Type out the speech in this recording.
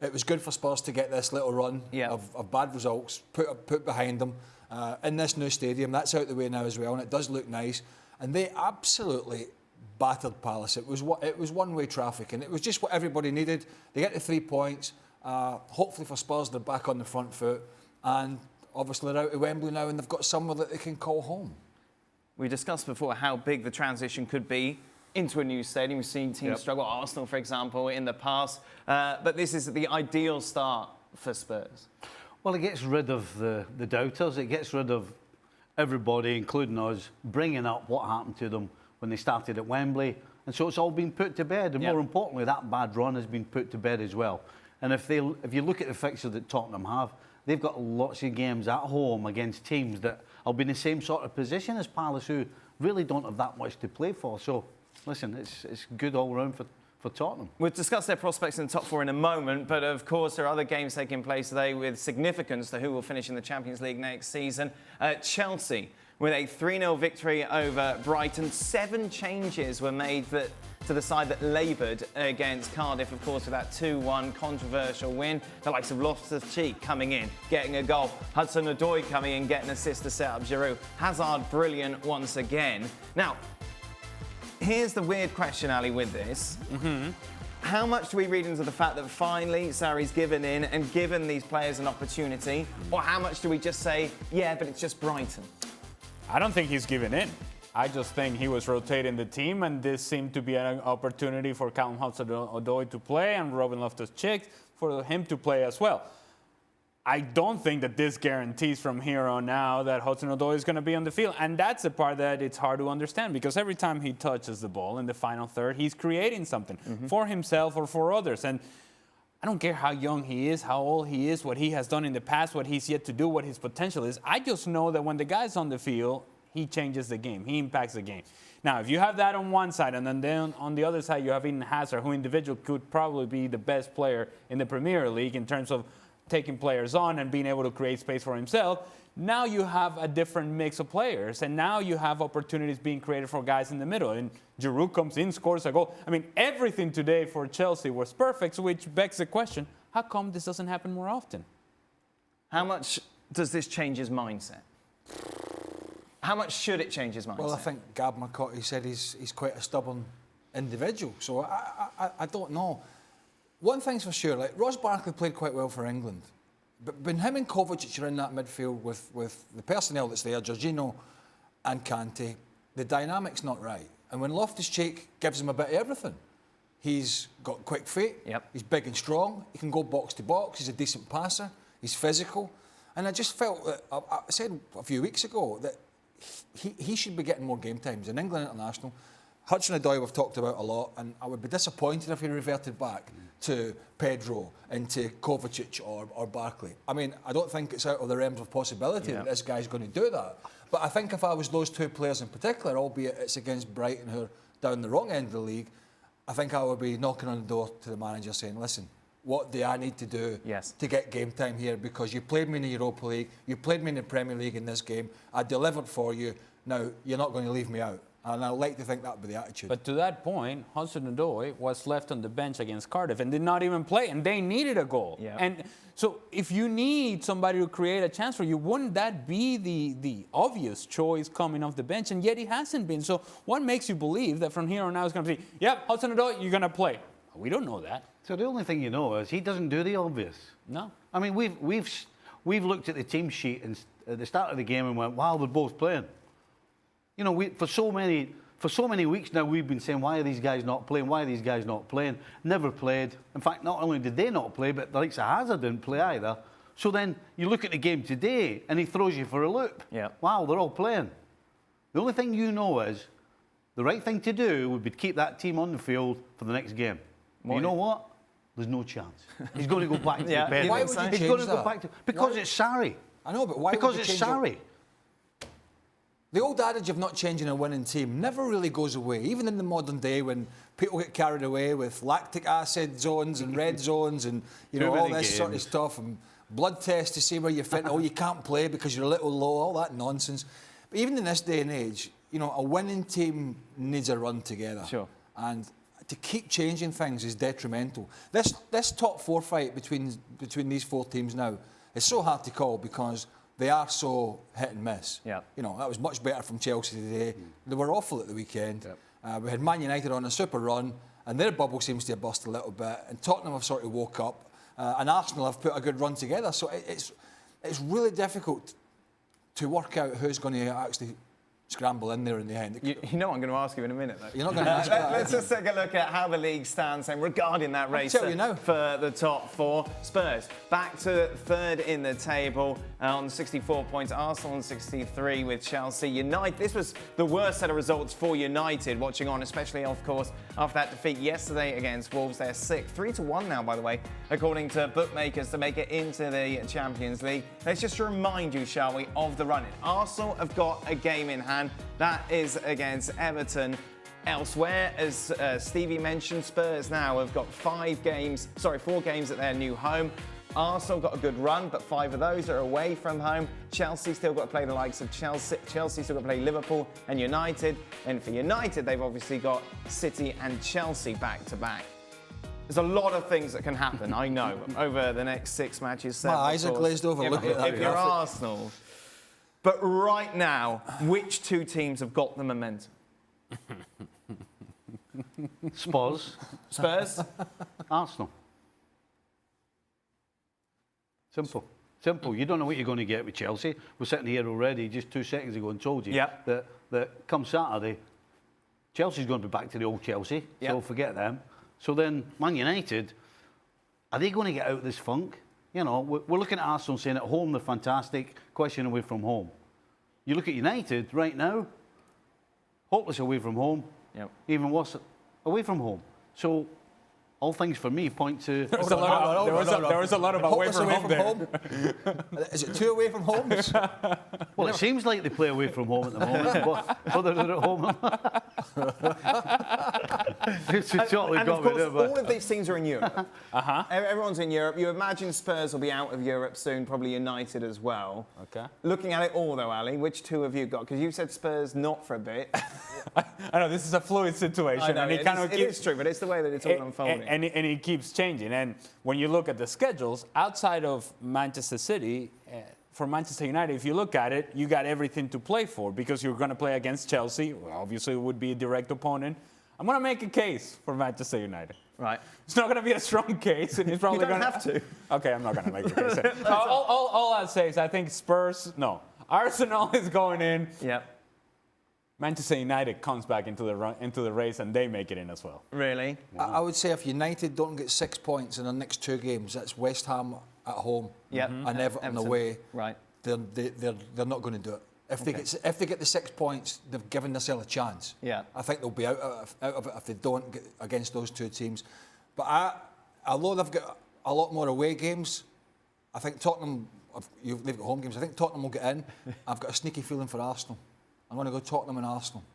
It was good for Spurs to get this little run of bad results put behind them in this new stadium. That's out the way now as well, and it does look nice. And they absolutely battered Palace. It was one-way traffic, and it was just what everybody needed. They get the 3 points. Hopefully for Spurs, they're back on the front foot, and obviously they're out at Wembley now, and they've got somewhere that they can call home. We discussed before how big the transition could be into a new stadium. We've seen teams struggle, Arsenal, for example, in the past. But this is the ideal start for Spurs. Well, it gets rid of the doubters. It gets rid of everybody, including us, bringing up what happened to them when they started at Wembley. And so it's all been put to bed. And more importantly, that bad run has been put to bed as well. And if you look at the fixture that Tottenham have, they've got lots of games at home against teams that will be in the same sort of position as Palace, who really don't have that much to play for. So, listen, it's good all round for Tottenham. We'll discuss their prospects in the top four in a moment, but of course there are other games taking place today with significance to who will finish in the Champions League next season. Chelsea with a 3-0 victory over Brighton. 7 changes were made to the side that laboured against Cardiff, of course, with that 2-1 controversial win. The likes of Loftus-Cheek coming in, getting a goal. Hudson-Odoi coming in, getting an assist to set up Giroud. Hazard brilliant once again. Now, here's the weird question, Ali, with this. How much do we read into the fact that finally Sarri's given in and given these players an opportunity? Or how much do we just say, yeah, but it's just Brighton? I don't think he's given in. I just think he was rotating the team, and this seemed to be an opportunity for Callum Hudson-Odoi to play and Ruben Loftus-Cheek for him to play as well. I don't think that this guarantees from here on out that Hudson-Odoi is going to be on the field. And that's the part that it's hard to understand, because every time he touches the ball in the final third, he's creating something for himself or for others. And I don't care how young he is, how old he is, what he has done in the past, what he's yet to do, what his potential is. I just know that when the guy's on the field, he changes the game. He impacts the game. Now, if you have that on one side, and then on the other side you have Eden Hazard, who individually could probably be the best player in the Premier League in terms of taking players on and being able to create space for himself, now you have a different mix of players, and now you have opportunities being created for guys in the middle. And Giroud comes in, scores a goal. I mean, everything today for Chelsea was perfect, which begs the question, how come this doesn't happen more often? How much does this change his mindset? How much should it change his mindset? Well, I think Gab McCarthy said he's quite a stubborn individual, so I don't know. One thing's for sure, like Ross Barkley played quite well for England, but when him and Kovacic are in that midfield with the personnel that's there, Jorginho and Kante, the dynamic's not right. And when Loftus-Cheek gives him a bit of everything, he's got quick feet, he's big and strong, he can go box to box, he's a decent passer, he's physical. And I just felt that, I said a few weeks ago, that he should be getting more game times in England International. Hudson-Odoi we've talked about a lot, and I would be disappointed if he reverted back to Pedro and to Kovacic or Barkley. I mean, I don't think it's out of the realms of possibility that this guy's going to do that. But I think if I was those two players in particular, albeit it's against Brighton who are down the wrong end of the league, I think I would be knocking on the door to the manager saying, listen, what do I need to do to get game time here? Because you played me in the Europa League, you played me in the Premier League in this game, I delivered for you, now you're not going to leave me out. And I like to think that would be the attitude. But to that point, Hudson-Odoi was left on the bench against Cardiff and did not even play, and they needed a goal. And so if you need somebody to create a chance for you, wouldn't that be the obvious choice coming off the bench? And yet he hasn't been. So what makes you believe that from here on out it's going to be, Hudson-Odoi, you're going to play? We don't know that. So the only thing you know is he doesn't do the obvious. No. I mean, we've looked at the team sheet and at the start of the game and went, wow, they're both playing. You know, for so many weeks now, we've been saying, why are these guys not playing? Why are these guys not playing? Never played. In fact, not only did they not play, but the likes of Hazard didn't play either. So then you look at the game today, and he throws you for a loop. Wow, they're all playing. The only thing you know is the right thing to do would be to keep that team on the field for the next game. You know what? There's no chance. He's going to go back to the bench. Why would you change He's going to that? go back to... Because it's Sarri. I know, but why because would you it's change Sarri. The old adage of not changing a winning team never really goes away, even in the modern day when people get carried away with lactic acid zones and red zones and all this sort of stuff and blood tests to see where you're fit. Oh, you can't play because you're a little low, all that nonsense. But even in this day and age, a winning team needs a run together. And to keep changing things is detrimental. This top 4 fight between these 4 teams now is so hard to call because they are so hit and miss. Yeah. You know, that was much better from Chelsea today. They were awful at the weekend. We had Man United on a super run, and their bubble seems to have burst a little bit. And Tottenham have sort of woke up, and Arsenal have put a good run together. So it's really difficult to work out who's going to actually scramble in there in the end. You know I'm going to ask you in a minute, though. You're not going to ask that. Let's just take a look at how the league stands and regarding that race for the top 4. Spurs back to 3rd in the table on 64 points. Arsenal on 63 with Chelsea. United, this was the worst set of results for United, watching on, especially, of course, after that defeat yesterday against Wolves. They're sick. 3-1 now, by the way, according to bookmakers, to make it into the Champions League. Let's just remind you, shall we, of the run-in. Arsenal have got a game in hand. That is against Everton. Elsewhere, as Stevie mentioned, Spurs now have got 4 games at their new home. Arsenal got a good run, but 5 of those are away from home. Chelsea still got to play the likes of Chelsea. Chelsea still got to play Liverpool and United. And for United, they've obviously got City and Chelsea back to back. There's a lot of things that can happen, I know, over the next 6 matches. My eyes are glazed over. If you're Arsenal. But right now, which 2 teams have got the momentum? Spurs. Arsenal. Simple. You don't know what you're going to get with Chelsea. We're sitting here already just 2 seconds ago and told you that come Saturday, Chelsea's going to be back to the old Chelsea. So forget them. So then, Man United, are they going to get out of this funk? You know, we're looking at Arsenal saying at home they're fantastic, question away from home. You look at United right now, hopeless away from home, even worse away from home. So all things for me point to... There was a lot of away from home. Is it 2 away from homes? Well, it seems like they play away from home at the moment, but they're at home. And of course, all of these teams are in Europe. Everyone's in Europe. You imagine Spurs will be out of Europe soon, probably United as well. Okay. Looking at it all, though, Ali, which 2 have you got? Because you said Spurs not for a bit. I know, this is a fluid situation. I know, and it is true, but it's the way that it's all unfolding. And it keeps changing. And when you look at the schedules, outside of Manchester City, for Manchester United, if you look at it, you got everything to play for because you're going to play against Chelsea. Well, obviously, it would be a direct opponent. I'm going to make a case for Manchester United. Right. It's not going to be a strong case, and it's probably going to have to. Okay, I'm not going to make a case. all I'll say is I think Arsenal is going in. Yep. Manchester United comes back into the race, and they make it in as well. Really? I would say if United don't get 6 points in the next 2 games, that's West Ham at home and Everton away. Right. They're not going to do it. If they get the 6 points, they've given themselves a chance. Yeah. I think they'll be out of it if they don't get against those 2 teams. But although they've got a lot more away games, I think Tottenham. They've got home games. I think Tottenham will get in. I've got a sneaky feeling for Arsenal. I'm going to go Tottenham and Arsenal.